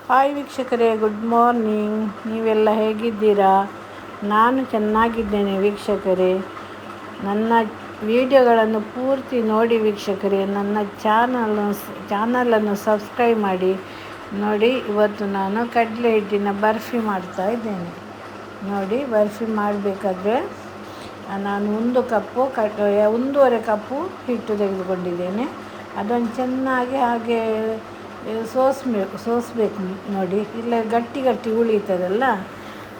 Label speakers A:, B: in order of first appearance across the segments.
A: Hi ವೀಕ್ಷಕರೇ, good morning. ನೀವೆಲ್ಲ ಹೇಗಿದ್ದೀರಾ? ನಾನು ಚೆನ್ನಾಗಿದ್ದೇನೆ ವೀಕ್ಷಕರೇ. ನನ್ನ ವಿಡಿಯೋಗಳನ್ನು ಪೂರ್ತಿ ನೋಡಿ ವೀಕ್ಷಕರೇ. ನನ್ನ ಚಾನಲನ್ನು ಸಬ್ಸ್ಕ್ರೈಬ್ ಮಾಡಿ. ನೋಡಿ, ಇವತ್ತು ನಾನು ಕಡಲೆ ಹಿಟ್ಟಿನ ಬರ್ಫಿ ಮಾಡ್ತಾ ಇದ್ದೇನೆ. ನೋಡಿ, ಬರ್ಫಿ ಮಾಡಬೇಕಾದ್ರೆ ನಾನು 1.5 ಕಪ್ಪು ಹಿಟ್ಟು ತೆಗೆದುಕೊಂಡಿದ್ದೇನೆ. ಅದನ್ನು ಚೆನ್ನಾಗಿ ಹಾಗೆ ಸೋಸಬೇಕು. ನೋಡಿ, ಇಲ್ಲ ಗಟ್ಟಿ ಉಳಿತದಲ್ಲ,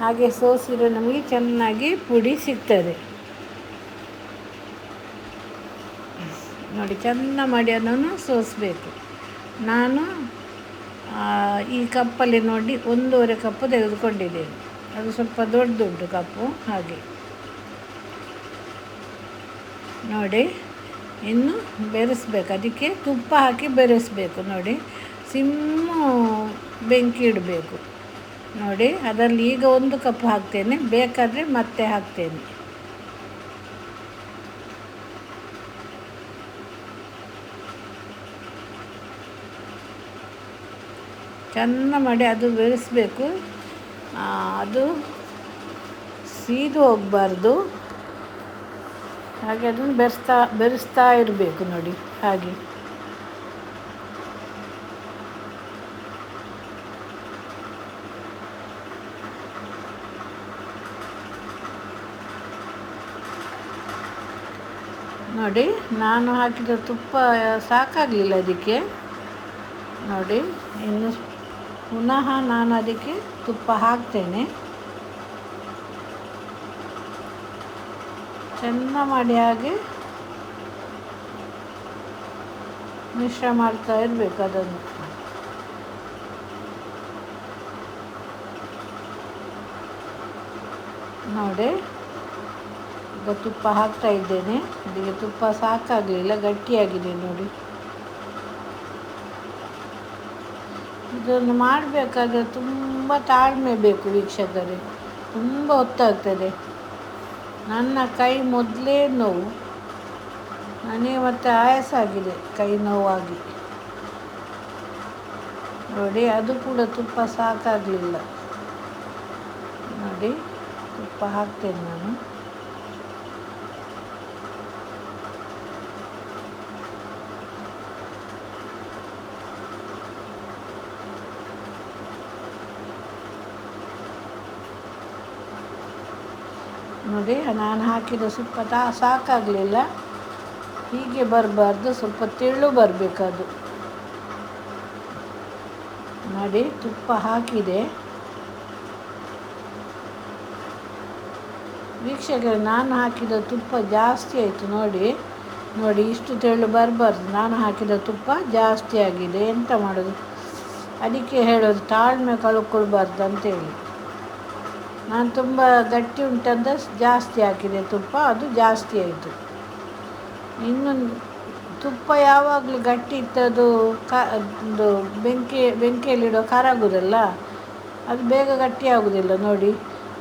A: ಹಾಗೆ ಸೋಸಿದ್ರೆ ನಮಗೆ ಚೆನ್ನಾಗಿ ಪುಡಿ ಸಿಗ್ತದೆ. ನೋಡಿ, ಚೆಂದ ಮಾಡಿ ಅದನ್ನು ಸೋಸಬೇಕು. ನಾನು ಈ ಕಪ್ಪಲ್ಲಿ ನೋಡಿ 1.5 ಕಪ್ಪು ತೆಗೆದುಕೊಂಡಿದ್ದೇನೆ. ಅದು ಸ್ವಲ್ಪ ದೊಡ್ಡ ಕಪ್ಪು. ಹಾಗೆ ನೋಡಿ, ಇನ್ನು ಬೆರೆಸ್ಬೇಕು. ಅದಕ್ಕೆ ತುಪ್ಪ ಹಾಕಿ ಬೆರೆಸಬೇಕು. ನೋಡಿ, ಸಿಮ್ಮು ಬೆಂಕಿ ಇಡಬೇಕು. ನೋಡಿ, ಅದರಲ್ಲಿ ಈಗ 1 ಕಪ್ ಹಾಕ್ತೇನೆ, ಬೇಕಾದರೆ ಮತ್ತೆ ಹಾಕ್ತೇನೆ. ಚೆಂದ ಮಾಡಿ ಅದು ಬೆರೆಸಬೇಕು. ಅದು ಸೀದು ಹೋಗಬಾರ್ದು. ಹಾಗೆ ಅದನ್ನು ಬೆರೆಸ್ತಾ ಇರಬೇಕು. ನೋಡಿ, ಹಾಗೆ ನೋಡಿ, ನಾನು ಹಾಕಿದ ತುಪ್ಪ ಸಾಕಾಗಲಿಲ್ಲ ಅದಕ್ಕೆ. ನೋಡಿ, ಇನ್ನು ಪುನಃ ನಾನು ಅದಕ್ಕೆ ತುಪ್ಪ ಹಾಕ್ತೇನೆ. ಚೆಂದ ಮಾಡಿ ಹಾಗೆ ಮಿಶ್ರ ಮಾಡ್ತಾ ಇರಬೇಕು ಅದನ್ನು. ನೋಡಿ, ಈಗ ತುಪ್ಪ ಹಾಕ್ತಾ ಇದ್ದೇನೆ. ಅದಕ್ಕೆ ತುಪ್ಪ ಸಾಕಾಗಲಿಲ್ಲ, ಗಟ್ಟಿಯಾಗಿದೆ. ನೋಡಿ, ಇದನ್ನು ಮಾಡಬೇಕಾದ್ರೆ ತುಂಬ ತಾಳ್ಮೆ ಬೇಕು ವೀಕ್ಷಕರೇ. ತುಂಬ ಹೊತ್ತಾಗ್ತದೆ. ನನ್ನ ಕೈ ಮೊದಲೇ ನೋವು, ನನಗೆ ಮತ್ತೆ ಆಯಾಸ ಆಗಿದೆ ಕೈ ನೋವಾಗಿ. ನೋಡಿ, ಅದು ಕೂಡ ತುಪ್ಪ ಸಾಕಾಗಲಿಲ್ಲ. ನೋಡಿ, ತುಪ್ಪ ಹಾಕ್ತೇನೆ ನಾನು. ನೋಡಿ, ನಾನು ಹಾಕಿದ ತುಪ್ಪ ಸಾಕಾಗಲಿಲ್ಲ. ಹೀಗೆ ಬರಬಾರ್ದು, ಸ್ವಲ್ಪ ತೆಳ್ಳು ಬರಬೇಕದು. ನೋಡಿ, ತುಪ್ಪ ಹಾಕಿದೆ ವೀಕ್ಷಕರೇ. ನಾನು ಹಾಕಿದ ತುಪ್ಪ ಜಾಸ್ತಿ ಆಯಿತು. ನೋಡಿ, ಇಷ್ಟು ತೆಳ್ಳು ಬರಬಾರ್ದು. ನಾನು ಹಾಕಿದ ತುಪ್ಪ ಜಾಸ್ತಿ ಆಗಿದೆ. ಎಂತ ಮಾಡೋದು? ಅದಕ್ಕೆ ಹೇಳೋದು, ತಾಳ್ಮೆ ಕಳ್ಕೊಳ್ಬಾರ್ದು ಅಂತೇಳಿ. ನಾನು ತುಂಬ ಗಟ್ಟಿ ಉಂಟಂತ ಜಾಸ್ತಿ ಹಾಕಿದೆ ತುಪ್ಪ, ಅದು ಜಾಸ್ತಿ ಆಯಿತು. ಇನ್ನು ತುಪ್ಪ ಯಾವಾಗಲೂ ಗಟ್ಟಿ ಇತ್ತದು ಒಂದು ಬೆಂಕಿಯಲ್ಲಿಡೋ ಕರಗುವುದಲ್ಲ, ಅದು ಬೇಗ ಗಟ್ಟಿ ಆಗೋದಿಲ್ಲ.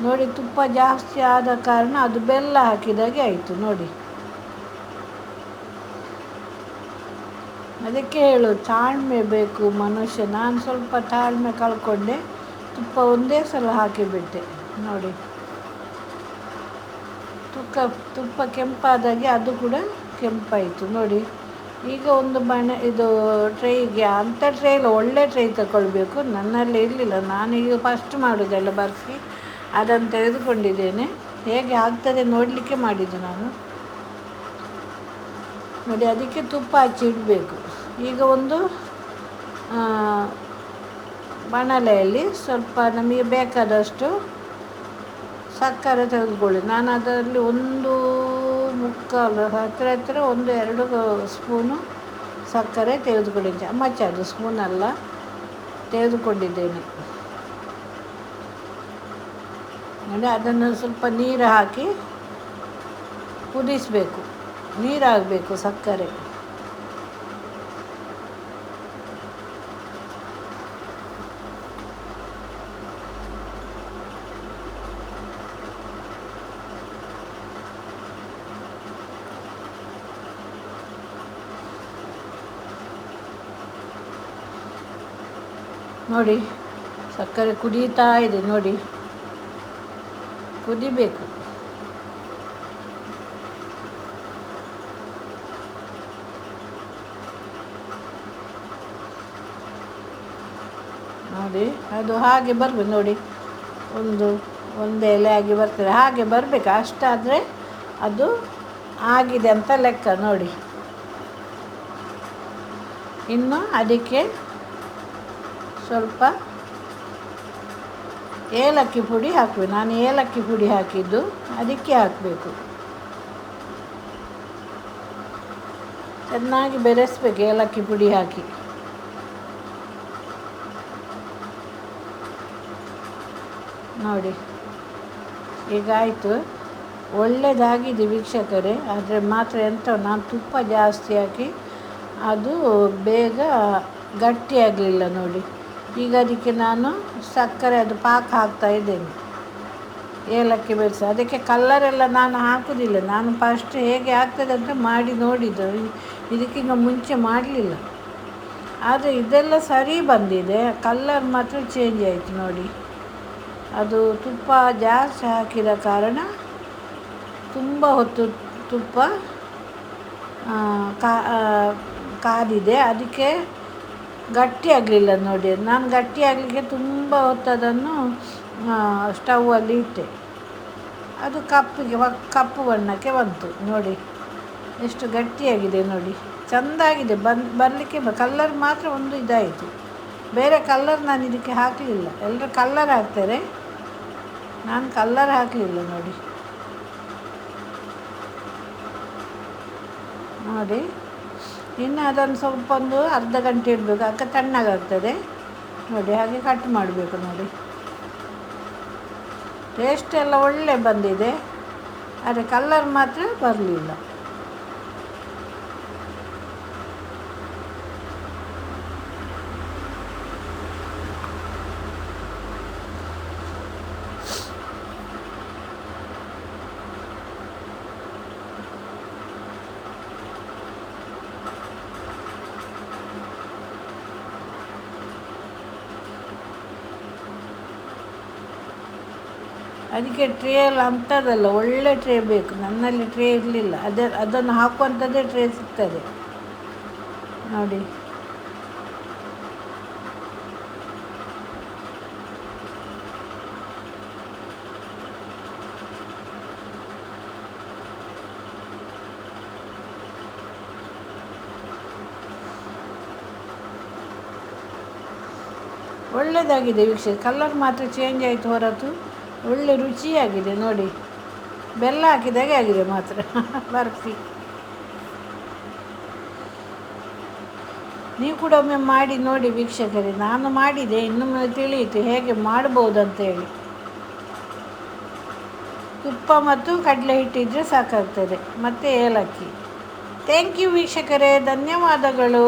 A: ನೋಡಿ, ತುಪ್ಪ ಜಾಸ್ತಿ ಆದ ಕಾರಣ ಅದು ಬೆಲ್ಲ ಹಾಕಿದಾಗೆ ಆಯಿತು. ನೋಡಿ, ಅದಕ್ಕೆ ಹೇಳೋದು, ತಾಳ್ಮೆ ಬೇಕು ಮನುಷ್ಯ. ನಾನು ಸ್ವಲ್ಪ ತಾಳ್ಮೆ ಕಳ್ಕೊಂಡೆ, ತುಪ್ಪ ಒಂದೇ ಸಲ ಹಾಕಿಬಿಟ್ಟೆ. ನೋಡಿ, ತುಪ್ಪ ಕೆಂಪಾದಾಗೆ ಅದು ಕೂಡ ಕೆಂಪಾಯಿತು. ನೋಡಿ, ಈಗ ಒಂದು ಇದು ಟ್ರೈಗೆ, ಅಂಥ ಟ್ರೈ ಇಲ್ಲ, ಒಳ್ಳೆ ಟ್ರೈ ತಗೊಳ್ಬೇಕು. ನನ್ನಲ್ಲಿ ಇರಲಿಲ್ಲ, ನಾನೀಗ ಫಸ್ಟ್ ಮಾಡೋದಲ್ಲ ಬರ್ಫಿ, ಅದನ್ನು ತೆಗೆದುಕೊಂಡಿದ್ದೇನೆ. ಹೇಗೆ ಆಗ್ತದೆ ನೋಡಲಿಕ್ಕೆ ಮಾಡಿದ್ದು ನಾನು. ನೋಡಿ, ಅದಕ್ಕೆ ತುಪ್ಪ ಹಚ್ಚಿ ಇಡಬೇಕು. ಈಗ ಒಂದು ಬಾಣಲೆಯಲ್ಲಿ ಸ್ವಲ್ಪ ನಮಗೆ ಬೇಕಾದಷ್ಟು ಸಕ್ಕರೆ ತೆಗೆದುಕೊಳ್ಳಿ. ನಾನು ಅದರಲ್ಲಿ 1.25 ಹತ್ತಿರ 1-2 ಸ್ಪೂನು ಸಕ್ಕರೆ ತೆಗೆದುಕೊಂಡಿದ್ದೆ. ಅದು ಸ್ಪೂನಲ್ಲ, ತೆಗೆದುಕೊಂಡಿದ್ದೇನೆ. ನೋಡಿ, ಅದನ್ನು ಸ್ವಲ್ಪ ನೀರು ಹಾಕಿ ಕುದಿಸಬೇಕು. ನೀರಾಗಬೇಕು ಸಕ್ಕರೆ. ನೋಡಿ, ಸಕ್ಕರೆ ಕುದೀತಾ ಇದೆ ನೋಡಿ, ಕುದಿಬೇಕು. ನೋಡಿ ಅದು ಹಾಗೆ ಬರಬೇಕು ನೋಡಿ, ಒಂದು ಎಲೆ ಆಗಿ ಬರ್ತದೆ, ಹಾಗೆ ಬರಬೇಕು. ಅಷ್ಟಾದರೆ ಅದು ಆಗಿದೆ ಅಂತ ಲೆಕ್ಕ ನೋಡಿ. ಇನ್ನು ಅದಕ್ಕೆ ಸ್ವಲ್ಪ ಏಲಕ್ಕಿ ಪುಡಿ ಹಾಕಬೇಕು. ನಾನು ಏಲಕ್ಕಿ ಪುಡಿ ಹಾಕಿದ್ದು ಅದಕ್ಕೆ ಹಾಕಬೇಕು. ಚೆನ್ನಾಗಿ ಬೆರೆಸ್ಬೇಕು ಏಲಕ್ಕಿ ಪುಡಿ ಹಾಕಿ. ನೋಡಿ ಈಗ ಆಯಿತು, ಒಳ್ಳೆಯದಾಗಿದೆ ವೀಕ್ಷಕರೇ. ಆದರೆ ಮಾತ್ರ ಎಂತ, ನಾನು ತುಪ್ಪ ಜಾಸ್ತಿ ಹಾಕಿ ಅದು ಬೇಗ ಗಟ್ಟಿಯಾಗಲಿಲ್ಲ ನೋಡಿ. ಈಗ ಅದಕ್ಕೆ ನಾನು ಸಕ್ಕರೆ ಅದು ಪಾಕ ಹಾಕ್ತಾ ಇದ್ದೇನೆ, ಏಲಕ್ಕಿ ಬೆರೆಸಿ. ಅದಕ್ಕೆ ಕಲ್ಲರೆಲ್ಲ ನಾನು ಹಾಕೋದಿಲ್ಲ, ನಾನು ಫಸ್ಟ್ ಹೇಗೆ ಆಗ್ತದೆ ಅಂತ ಮಾಡಿ ನೋಡಿದ್ದು, ಇದಕ್ಕಿಂತ ಮುಂಚೆ ಮಾಡಲಿಲ್ಲ. ಆದರೆ ಇದೆಲ್ಲ ಸರಿ ಬಂದಿದೆ, ಕಲ್ಲರ್ ಮಾತ್ರ ಚೇಂಜ್ ಆಯಿತು ನೋಡಿ. ಅದು ತುಪ್ಪ ಜಾಸ್ತಿ ಹಾಕಿದ ಕಾರಣ ತುಂಬ ಹೊತ್ತು ತುಪ್ಪ ಕಾದಿದೆ, ಅದಕ್ಕೆ ಗಟ್ಟಿಯಾಗಲಿಲ್ಲ ನೋಡಿ. ನಾನು ಗಟ್ಟಿಯಾಗಲಿಕ್ಕೆ ತುಂಬ ಹೊತ್ತು ಅದನ್ನು ಸ್ಟವ್ವಲ್ಲಿ ಇಟ್ಟೆ, ಅದು ಕಪ್ಪು ಬಣ್ಣಕ್ಕೆ ಬಂತು ನೋಡಿ. ಎಷ್ಟು ಗಟ್ಟಿಯಾಗಿದೆ ನೋಡಿ, ಚೆಂದಾಗಿದೆ. ಬರಲಿಕ್ಕೆ ಕಲ್ಲರ್ ಮಾತ್ರ ಒಂದು ಇದಾಯಿತು, ಬೇರೆ ಕಲ್ಲರ್ ನಾನು ಇದಕ್ಕೆ ಹಾಕಲಿಲ್ಲ. ಎಲ್ಲರೂ ಕಲ್ಲರ್ ಹಾಕ್ತಾರೆ, ನಾನು ಕಲ್ಲರ್ ಹಾಕಲಿಲ್ಲ ನೋಡಿ. ನೋಡಿ ಇನ್ನು ಅದನ್ನು ಸ್ವಲ್ಪ ಒಂದು ಅರ್ಧ ಗಂಟೆ ಇಡಬೇಕು, ಆಗ ತಣ್ಣಗಾಗ್ತದೆ ನೋಡಿ. ಹಾಗೆ ಕಟ್ ಮಾಡಬೇಕು ನೋಡಿ. ಟೇಸ್ಟ್ ಎಲ್ಲ ಒಳ್ಳೆ ಬಂದಿದೆ, ಆದರೆ ಕಲ್ಲರ್ ಮಾತ್ರ ಬರಲಿಲ್ಲ. ಅದಕ್ಕೆ ಟ್ರೇ ಎಲ್ಲ ಅಂಥದ್ದಲ್ಲ, ಒಳ್ಳೆ ಟ್ರೇ ಬೇಕು. ನನ್ನಲ್ಲಿ ಟ್ರೇ ಇರಲಿಲ್ಲ, ಅದನ್ನು ಹಾಕುವಂಥದ್ದೇ ಟ್ರೇ ಸಿಗ್ತದೆ ನೋಡಿ. ಒಳ್ಳೆಯದಾಗಿದೆ ವೀಕ್ಷಕ. ಕಲ್ಲರ್ ಮಾತ್ರ ಚೇಂಜ್ ಆಯಿತು ಹೊರತು ಒಳ್ಳೆ ರುಚಿಯಾಗಿದೆ ನೋಡಿ. ಬೆಲ್ಲ ಹಾಕಿದಾಗೆ ಆಗಿದೆ ಮಾತ್ರ ಬರ್ಫಿ. ನೀವು ಕೂಡ ಒಮ್ಮೆ ಮಾಡಿ ನೋಡಿ ವೀಕ್ಷಕರೇ. ನಾನು ಮಾಡಿದೆ, ಇನ್ನೊಮ್ಮೆ ತಿಳಿಯಿತು ಹೇಗೆ ಮಾಡ್ಬೋದು ಅಂತೇಳಿ. ತುಪ್ಪ ಮತ್ತು ಕಡಲೆ ಹಿಟ್ಟಿದ್ರೆ ಸಾಕಾಗ್ತದೆ, ಮತ್ತು ಏಲಕ್ಕಿ. ಥ್ಯಾಂಕ್ ಯು ವೀಕ್ಷಕರೇ, ಧನ್ಯವಾದಗಳು.